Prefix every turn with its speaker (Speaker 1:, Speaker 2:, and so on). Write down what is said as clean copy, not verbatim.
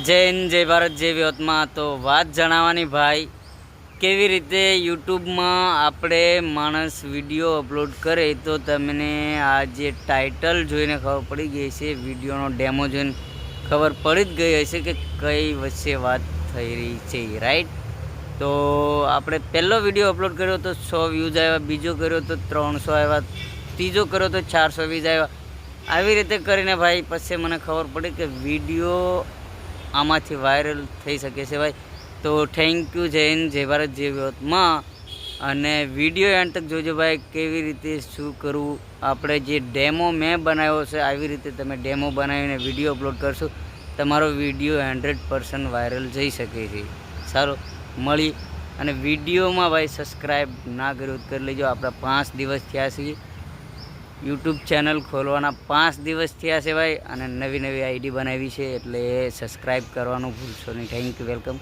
Speaker 1: જય હિન્દ, જય ભારત, જય વિહોતમાં. તો વાત જણાવવાની ભાઈ, કેવી રીતે યુટ્યુબમાં આપણે માણસ વિડીયો અપલોડ કરે તો તમને આ જે ટાઇટલ જોઈને ખબર પડી ગઈ છે, વિડીયોનો ડેમો જોઈને ખબર પડી જ ગઈ હશે કે કઈ વચ્ચે વાત થઈ રહી છે, રાઈટ. તો આપણે પહેલો વિડીયો અપલોડ કર્યો તો 100 વ્યૂઝ આવ્યા, બીજો કર્યો તો 300 આવ્યા, ત્રીજો કર્યો તો 400 વ્યૂઝ આવ્યા. આવી રીતે કરીને ભાઈ પછી મને ખબર પડી કે વિડીયો આમાંથી વાયરલ થઈ શકે છે ભાઈ. તો થેન્ક યુ, જય હિન્દ, જય ભારત, જય વિહોતમાં. અને વિડીયો એન્ડ તક જોજો ભાઈ, કેવી રીતે શું કરવું. આપણે જે ડેમો મેં બનાવ્યો છે આવી રીતે તમે ડેમો બનાવીને વિડીયો અપલોડ કરશો, તમારો વિડીયો 100% વાયરલ જઈ શકે છે. સારું, મળી. અને વિડીયોમાં ભાઈ સબસ્ક્રાઈબ ના કર્યું તો કરી લેજો. આપણા 5 દિવસ થયા છે યુટ્યુબ ચેનલ ખોલવાના, 5 દિવસ થયા છે ભાઈ. અને નવી આઈડી બનાવી છે, એટલે સબસ્ક્રાઈબ કરવાનું ભૂલશો નહીં. Thank you, welcome.